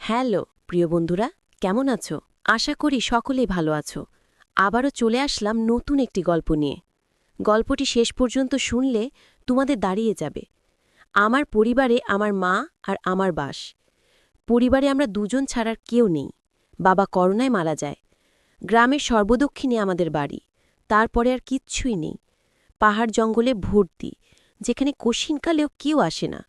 Hello প্রিয় বন্ধুরা, কেমন আছো? আশা করি সকলেই ভালো আছো। আবারও চলে আসলাম নতুন একটি গল্প নিয়ে। গল্পটি শেষ পর্যন্ত শুনলে তোমাদের দাঁড়িয়ে যাবে। আমার পরিবারে আমার মা আর আমার বাস। পরিবারে আমরা দুজন ছাড়ার কেউ নেই। বাবা করোনায় মারা যায়। গ্রামের সর্বদক্ষিণে আমাদের বাড়ি। তারপরে আর কিচ্ছুই নেই। পাহাড় জঙ্গলে ভর্তি, যেখানে কশিনকালেও কেউ আসে না।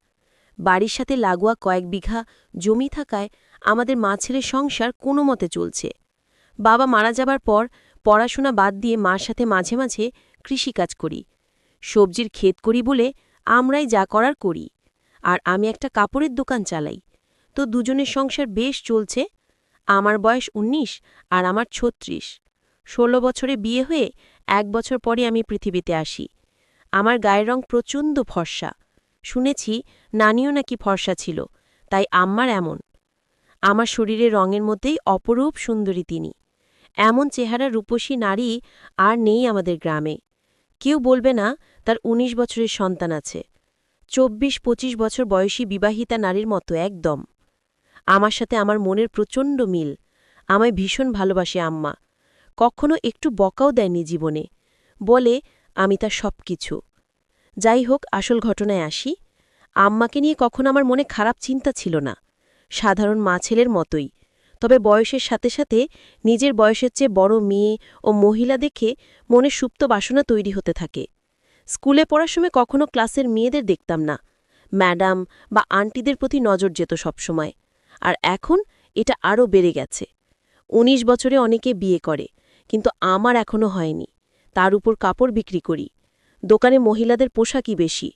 বাড়ির সাথে লাগোয়া কয়েক বিঘা জমি থাকায় আমাদের মা ছেলের সংসার কোনো মতে চলছে। বাবা মারা যাবার পর পড়াশোনা বাদ দিয়ে মার সাথে মাঝে মাঝে কৃষিকাজ করি। সবজির ক্ষেত করি বলে আমরাই যা করার করি। আর আমি একটা কাপড়ের দোকান চালাই। তো দুজনের সংসার বেশ চলছে। আমার বয়স ১৯ আর আমার ৩৬। ১৬ বছরে বিয়ে হয়ে ১ বছর পরে আমি পৃথিবীতে আসি। আমার গায়ের রং প্রচণ্ড ফর্সা। শুনেছি নানিও নাকি ফর্সা ছিল, তাই আম্মার এমন। আমার শরীরের রঙের মধ্যেই অপরূপ সুন্দরী তিনি। এমন চেহারা রূপসী নারী আর নেই আমাদের গ্রামে। কেউ বলবে না তার ১৯ বছরের সন্তান আছে। ২৪-২৫ বছর বয়সী বিবাহিতা নারীর মতো একদম। আমার সাথে আমার মনের প্রচণ্ড মিল। আমায় ভীষণ ভালোবাসে আম্মা। কখনো একটু বকাও দেয়নি জীবনে। বলে আমি তার সব কিছু। যাই হোক, আসল ঘটনায় আসি। আম্মাকে নিয়ে কখনো আমার মনে খারাপ চিন্তা ছিল না। সাধারণ মা ছেলের মতোই। তবে বয়সের সাথে সাথে নিজের বয়সের চেয়ে বড় মেয়ে ও মহিলা দেখে মনে সুপ্ত বাসনা তৈরি হতে থাকে। স্কুলে পড়ার সময় কখনো ক্লাসের মেয়েদের দেখতাম না। ম্যাডাম বা আন্টিদের প্রতি নজর যেত সবসময়। আর এখন এটা আরও বেড়ে গেছে। ১৯ বছরে অনেকে বিয়ে করে, কিন্তু আমার এখনো হয়নি। তার উপর কাপড় বিক্রি করি। দোকানে মহিলাদের পোশাকই বেশি।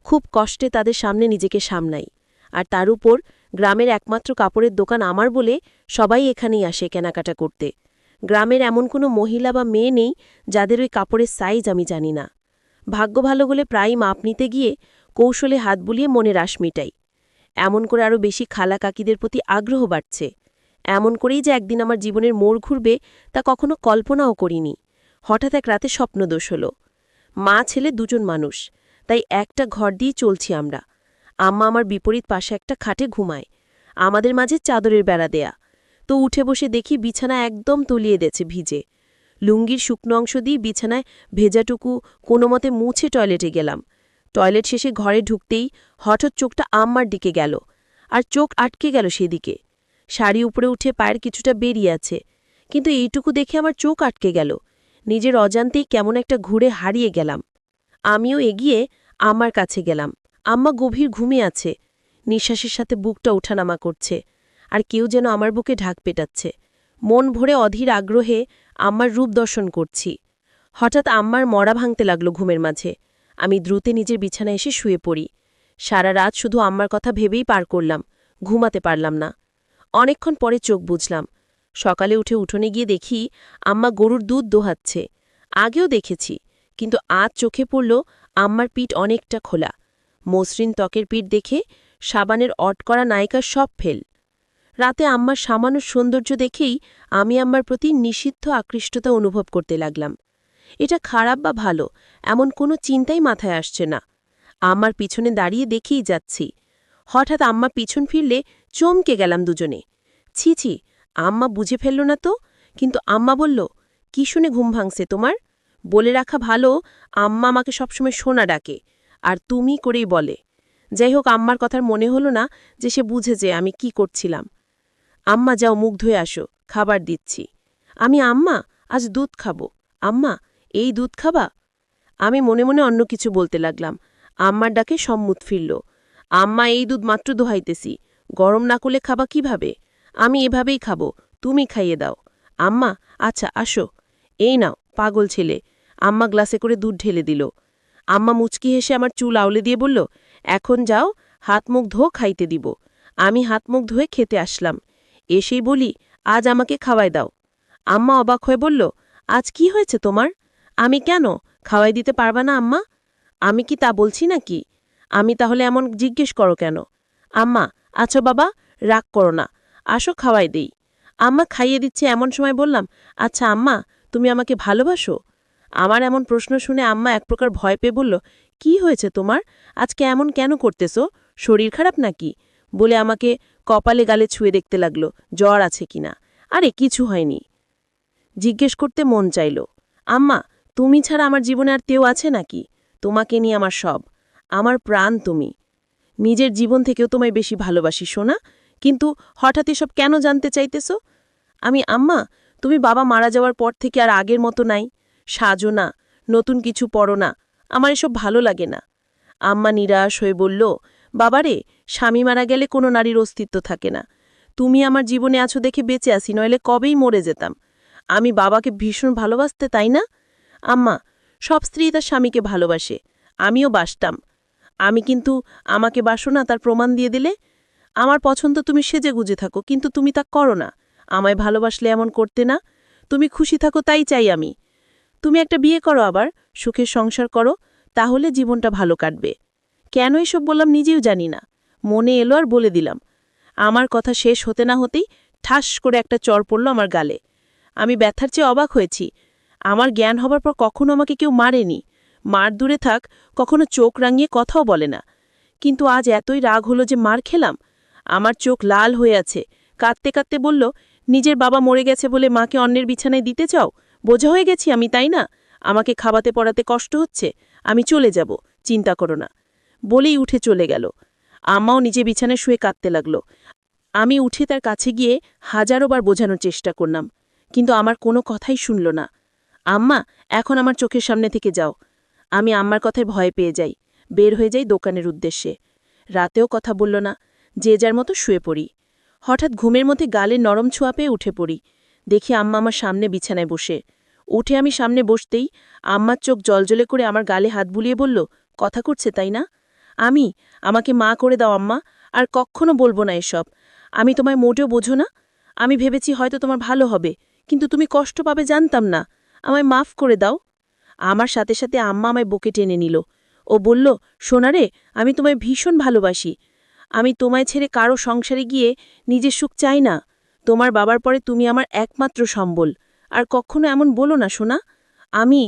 খুব কষ্টে তাদের সামনে নিজেকে সামলাই। আর তার উপর গ্রামের একমাত্র কাপড়ের দোকান আমার বলে সবাই এখানেই আসে কেনাকাটা করতে। গ্রামের এমন কোনো মহিলা বা মেয়ে নেই যাদের ওই কাপড়ের সাইজ আমি জানি না। ভাগ্য ভালো হলে প্রায়ই মাপ নিতে গিয়ে কৌশলে হাত বুলিয়ে মনে রাশ মিটাই। এমন করে আরও বেশি খালা কাকিদের প্রতি আগ্রহ বাড়ছে। এমন করেই যে একদিন আমার জীবনের মোড় ঘুরবে তা কখনো কল্পনাও করিনি। হঠাৎ এক রাতে স্বপ্নদোষ হল। মা ছেলে দুজন মানুষ, তাই একটা ঘর দিয়ে চলছি আমরা। আম্মা আমার বিপরীত পাশে একটা খাটে ঘুমায়। আমাদের মাঝে চাদরের বেড়া দেয়া। তো উঠে বসে দেখি বিছানা একদম তলিয়ে দেছে ভিজে। লুঙ্গির শুকনো অংশ দিয়ে বিছানায় ভেজাটুকু কোনোমতে মুছে টয়লেটে গেলাম। টয়লেট শেষে ঘরে ঢুকতেই হঠাৎ চোখটা আম্মার দিকে গেল। আর চোখ আটকে গেল সেদিকে। শাড়ি উপরে উঠে পায়ের কিছুটা বেরিয়ে আছে, কিন্তু এইটুকু দেখে আমার চোখ আটকে গেল। নিজের অজান্তেই কেমন একটা ঘুরে হারিয়ে গেলাম। আমিও এগিয়ে আম্মার কাছে গেলাম। আম্মা গভীর ঘুমিয়ে আছে। নিঃশ্বাসের সাথে বুকটা ওঠানামা করছে। আর কেউ যেন আমার বুকে ঢাক পেটাচ্ছে। মন ভরে অধীর আগ্রহে আম্মার রূপ দর্শন করছি। হঠাৎ আম্মার মরা ভাঙতে লাগল ঘুমের মাঝে। আমি দ্রুতে নিজের বিছানায় এসে শুয়ে পড়ি। সারা রাত শুধু আম্মার কথা ভেবেই পার করলাম। ঘুমাতে পারলাম না। অনেকক্ষণ পরে চোখ বুঝলাম। সকালে উঠে উঠোনে গিয়ে দেখি আম্মা গরুর দুধ দোহাচ্ছে। আগেও দেখেছি, কিন্তু আজ চোখে পড়ল আম্মার পিঠ অনেকটা খোলা। মসৃণ ত্বকের পিঠ দেখে সাবানের অট করা নায়িকার সব ফেল। রাতে আম্মার সামান্য সৌন্দর্য দেখেই আমি আম্মার প্রতি নিষিদ্ধ আকৃষ্টতা অনুভব করতে লাগলাম। এটা খারাপ বা ভালো এমন কোনো চিন্তাই মাথায় আসছে না। আম্মার পিছনে দাঁড়িয়ে দেখেই যাচ্ছি। হঠাৎ আম্মা পিছন ফিরলে চমকে গেলাম দুজনে। ছি ছি, আম্মা বুঝে ফেলল না তো? কিন্তু আম্মা বলল, কি শুনে ঘুম ভাঙছে তোমার? বলে রাখা ভালো, আম্মা আমাকে সবসময় সোনা ডাকে, আর তুমি করেই বলে। যাই হোক, আম্মার কথার মনে হলো না যে সে বুঝেছে আমি কি করছিলাম। আম্মা যাও, মুখ ধুয়ে আসো, খাবার দিচ্ছি। আমি আম্মা আজ দুধ খাবো। আম্মা, এই দুধ খাবা? আমি মনে মনে অন্য কিছু বলতে লাগলাম। আম্মার ডাকে সম্মুখ ফিরল। আম্মা, এই দুধ মাত্র দোহাইতেছি, গরম না করলে খাবা কিভাবে? আমি এভাবেই খাবো, তুমি খাইয়ে দাও। আম্মা, আচ্ছা আসো। এই নাও, পাগল ছেলে। আম্মা গ্লাসে করে দুধ ঢেলে দিল। আম্মা মুচকি হেসে আমার চুল আউলে দিয়ে বলল, এখন যাও, হাত মুখ ধো, খাইতে দিব। আমি হাত মুখ ধুয়ে খেতে আসলাম। এসেই বলি, আজ আমাকে খাওয়াই দাও। আম্মা অবাক হয়ে বলল, আজ কি হয়েছে তোমার? আমি কেন, খাওয়াই দিতে পারবা না আম্মা? আমি কি তা বলছি নাকি? আমি তাহলে এমন জিজ্ঞেস করো কেন? আম্মা, আচ্ছা বাবা, রাগ করো না, আসো খাওয়াই দেই। আম্মা খাইয়ে দিচ্ছে এমন সময় বললাম, আচ্ছা আম্মা, তুমি আমাকে ভালোবাসো? আমার এমন প্রশ্ন শুনে আম্মা এক প্রকার ভয় পেয়ে বলল, কি হয়েছে তোমার? আজকে এমন কেন করতেছ? শরীর খারাপ নাকি? বলে আমাকে কপালে গালে ছুঁয়ে দেখতে লাগলো জ্বর আছে কিনা। আরে কিছু হয়নি। জিজ্ঞেস করতে মন চাইল, আম্মা তুমি ছাড়া আমার জীবনে আর কেউ আছে নাকি? তোমাকে নিয়ে আমার সব, আমার প্রাণ তুমি। নিজের জীবন থেকেও তোমায় বেশি ভালোবাসি সোনা। কিন্তু হঠাৎ এসব কেন জানতে চাইতেছ? আম্মা তুমি বাবা মারা যাওয়ার পর থেকে আর আগের মতো নাই। সাজো না, নতুন কিছু পড়ো না, আমার এসব ভালো লাগে না। আম্মা নিরাশ হয়ে বলল, বাবারে, স্বামী মারা গেলে কোনো নারীর অস্তিত্ব থাকে না। তুমি আমার জীবনে আছো দেখে বেঁচে আছি, নইলে কবেই মরে যেতাম। আমি বাবাকে ভীষণ ভালোবাসতে, তাই না? আম্মা, সব স্ত্রী তার স্বামীকে ভালোবাসে, আমিও বাসতাম। আমি কিন্তু আমাকে বাসো না তার প্রমাণ দিয়ে দিলে। আমার পছন্দ তুমি সেজে গুজে থাকো, কিন্তু তুমি তা করো না। আমায় ভালোবাসলে এমন করতে না। তুমি খুশি থাকো তাই চাই আমি। তুমি একটা বিয়ে করো, আবার সুখের সংসার করো, তাহলে জীবনটা ভালো কাটবে। কেন এসব বললাম নিজেও জানি না, মনে এলো আর বলে দিলাম। আমার কথা শেষ হতে না হতেই ঠাস করে একটা চর পড়ল আমার গালে। আমি ব্যথার চেয়ে অবাক হয়েছি। আমার জ্ঞান হবার পর কখনো আমাকে কেউ মারেনি, মার দূরে থাক, কখনো চোখ রাঙিয়ে কথাও বলে না। কিন্তু আজ এতই রাগ হলো যে মার খেলাম। আমার চোখ লাল হয়ে আছে। কাঁদতে কাঁদতে বলল, নিজের বাবা মরে গেছে বলে মাকে অন্যের বিছানায় দিতে চাও? বোঝা হয়ে গেছি আমি, তাই না? আমাকে খাওয়াতে পড়াতে কষ্ট হচ্ছে, আমি চলে যাব, চিন্তা করো না। বলেই উঠে চলে গেল। আম্মাও নিজে বিছানায় শুয়ে কাঁদতে লাগল। আমি উঠে তার কাছে গিয়ে হাজারোবার বোঝানোর চেষ্টা করলাম, কিন্তু আমার কোনো কথাই শুনল না। আম্মা, এখন আমার চোখের সামনে থেকে যাও। আমি আম্মার কথায় ভয় পেয়ে যাই, বের হয়ে যাই দোকানের উদ্দেশ্যে। রাতেও কথা বলল না, যে যার মতো শুয়ে পড়ি। হঠাৎ ঘুমের মধ্যে গালে নরম ছোঁয়া পেয়ে উঠে পড়ি। দেখি আম্মা আমার সামনে বিছানায় বসে। উঠে আমি সামনে বসতেই আম্মার চোখ জলজলে করে আমার গালে হাত বুলিয়ে বলল, কথা করছে তাই না? আমাকে মা করে দাও আম্মা, আর কখনো বলবো না এসব। আমি তোমায় মোটেও বোঝো না। আমি ভেবেছি হয়তো তোমার ভালো হবে, কিন্তু তুমি কষ্ট পাবে জানতাম না। আমায় মাফ করে দাও। আমার সাথে সাথে আম্মা আমায় বুকে টেনে নিল। ও বলল, সোনারে, আমি তোমায় ভীষণ ভালোবাসি। আমি তোমায় ছেড়ে কারো সংসারে গিয়ে নিজের সুখ চাই না। তোমার বাবার পরে তুমি আমার একমাত্র সম্বল। আর কখনো এমন বলো না সোনা। আমি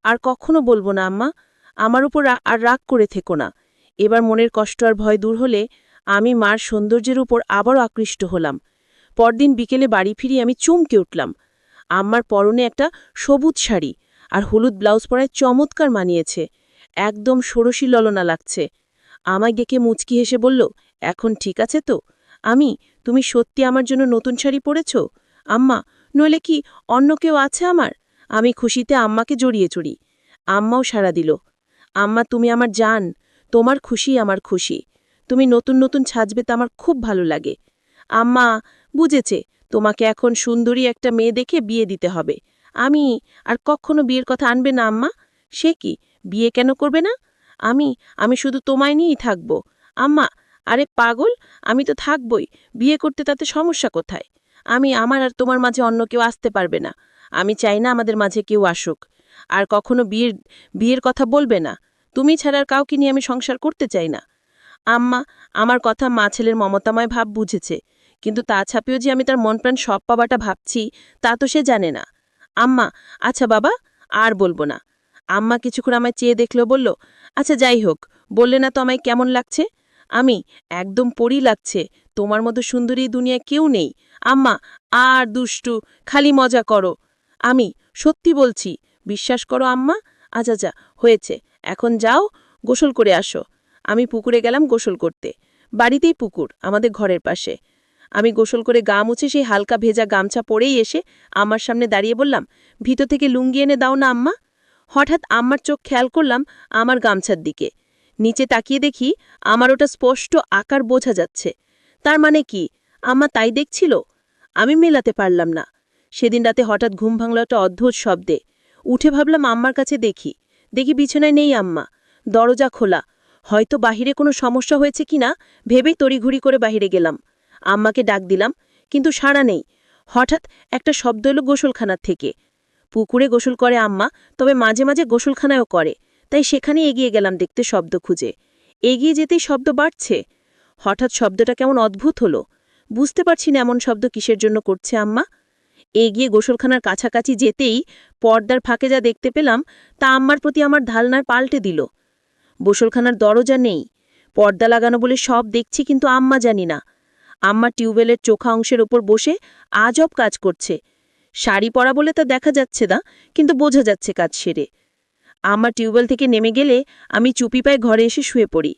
আর কখনো বলবো না আম্মা। আমার উপর আর রাগ করে থেকো না। এবার মনের কষ্ট আর ভয় দূর হলে আমি মার সৌন্দর্যের উপর আবারও আকৃষ্ট হলাম। পরদিন বিকেলে বাড়ি ফিরে আমি চমকে উঠলাম। আম্মার পরনে একটা সবুজ শাড়ি আর হলুদ ব্লাউজ পরায় চমৎকার মানিয়েছে, একদম ষোড়শী ললনা লাগছে। আমায় ডেকে মুচকি হেসে বলল, এখন ঠিক আছে তো? তুমি সত্যি আমার জন্য নতুন শাড়ি পরেছ আম্মা? নইলে কি অন্য কেউ আছে আমার? আমি খুশিতে আম্মাকে জড়িয়ে চড়ি। আম্মাও সাড়া দিল, আম্মা তুমি আমার জান, তোমার খুশি আমার খুশি। তুমি নতুন নতুন সাজবে তো আমার খুব ভালো লাগে। আম্মা বুঝেছে, তোমাকে এখন সুন্দরী একটা মেয়ে দেখে বিয়ে দিতে হবে। আমি আর কখনো বিয়ের কথা আনবে না আম্মা। সে কি, বিয়ে কেন করবে না? আমি আমি শুধু তোমায় নিয়েই থাকব আম্মা। আরে পাগল, আমি তো থাকবই, বিয়ে করতে তাতে সমস্যা কোথায়? আমার আর তোমার মাঝে অন্য কেউ আসতে পারবে না। আমি চাই না আমাদের মাঝে কেউ আসুক। আর কখনো বিয়ের কথা বলবে না। তুমি ছাড়া আর কাউকে নিয়ে আমি সংসার করতে চাই না। আম্মা, আমার কথা মা ছেলের মমতাময় ভাব বুঝেছে, কিন্তু তা ছাপিয়েও যে আমি তার মন প্রাণ সব পাবাটা ভাবছি, তা তো সে জানে না। আম্মা, আচ্ছা বাবা, আর বলবো না। আম্মা কিছুক্ষণ আমায় চেয়ে দেখল, বলল, আচ্ছা যাই হোক, বললে না তো আমায় কেমন লাগছে? আমি একদম পরী লাগছে, তোমার মতো সুন্দরী দুনিয়ায় কেউ নেই। আম্মা, আর দুষ্টু, খালি মজা করো। আমি সত্যি বলছি, বিশ্বাস করো আম্মা। আচ্ছা আচ্ছা, হয়েছে, এখন যাও, গোসল করে আসো। আমি পুকুরে গেলাম গোসল করতে। বাড়িতেই পুকুর, আমাদের ঘরের পাশে। আমি গোসল করে গা মুছে সেই হালকা ভেজা গামছা পরেই এসে আম্মার সামনে দাঁড়িয়ে বললাম, ভিতর থেকে লুঙ্গি এনে দাও না আম্মা। হঠাৎ আম্মার চোখ খেয়াল করলাম আমার গামছার দিকে। নিচে তাকিয়ে দেখি আমার ওটা স্পষ্ট আকার বোঝা যাচ্ছে। তার মানে কি আম্মা তাই দেখছিল? আমি মেলাতে পারলাম না। সেদিন রাতে হঠাৎ ঘুম ভাঙল একটা অদ্ভুত শব্দে। উঠে ভাবলাম আম্মার কাছে দেখি দেখি বিছানায় নেই আম্মা, দরজা খোলা। হয়তো বাহিরে কোনো সমস্যা হয়েছে কিনা ভেবেই তড়িঘড়ি করে বাহিরে গেলাম। আম্মাকে ডাক দিলাম, কিন্তু সাড়া নেই। হঠাৎ একটা শব্দ এলো গোসলখানার থেকে। পুকুরে গোসল করে আম্মা, তবে মাঝে মাঝে গোসলখানায়ও করে, তাই সেখানে এগিয়ে গেলাম দেখতে শব্দ খুঁজে। এগিয়ে যেতেই শব্দ বাড়ছে। হঠাৎ শব্দটা কেমন অদ্ভুত হলো। বুঝতে পারছি না এমন শব্দ কিসের জন্য করছে আম্মা। এগিয়ে গোসলখানার কাছাকাছি যেতেই পর্দার ফাঁকে যা দেখতে পেলাম তা আম্মার প্রতি আমার ধারণার পাল্টে দিল। গোসলখানার দরজা নেই, পর্দা লাগানো বলে সব দেখছি, কিন্তু আম্মা জানি না। আম্মা টিউবওয়েলের চোখা অংশের ওপর বসে আজব কাজ করছে। শাড়ি পরা বলে তা দেখা যাচ্ছে না, কিন্তু বোঝা যাচ্ছে কাজ সেরে। আম্মা টিউবওয়েল থেকে নেমে গেলে আমি চুপি পায়ে ঘরে এসে শুয়ে পড়ি।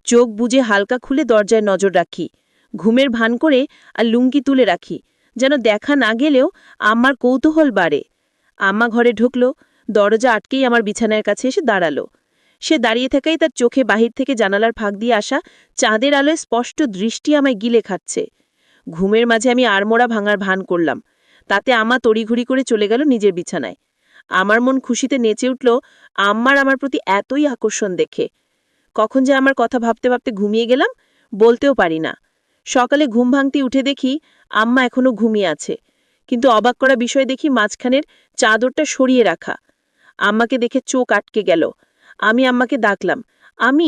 চোখ বুজে হালকা খুলে দরজায় নজর রাখি, ঘুমের ভান করে আর লুঙ্গি তুলে রাখি, যেন দেখা না গেলেও আম্মার কৌতূহল বাড়ে। আম্মা ঘরে ঢুকল, দরজা আটকেই আমার বিছানার কাছে এসে দাঁড়ালো। সে দাঁড়িয়ে থাকাই তার চোখে বাহির থেকে জানালার ফাঁক দিয়ে আসা চাঁদের আলোয় স্পষ্ট দৃষ্টি আমায় গিলে খাচ্ছে। ঘুমের মাঝে আমি আড়মোড়া ভাঙার ভান করলাম, তাতে আম্মা তড়িঘড়ি করে চলে গেল নিজের বিছানায়। আমার মন খুশিতে নেচে উঠল আম্মার আমার প্রতি এতই আকর্ষণ দেখে। কখন যে আমার কথা ভাবতে ভাবতে ঘুমিয়ে গেলাম বলতেও পারি না। সকালে ঘুম ভাঙতে উঠে দেখি আম্মা এখনো ঘুমিয়ে আছে, কিন্তু অবাক করা বিষয় দেখি মাঝখানের চাদরটা সরিয়ে রাখা। আম্মাকে দেখে চোখ আটকে গেল। আমি আম্মাকে ডাকলাম, আমি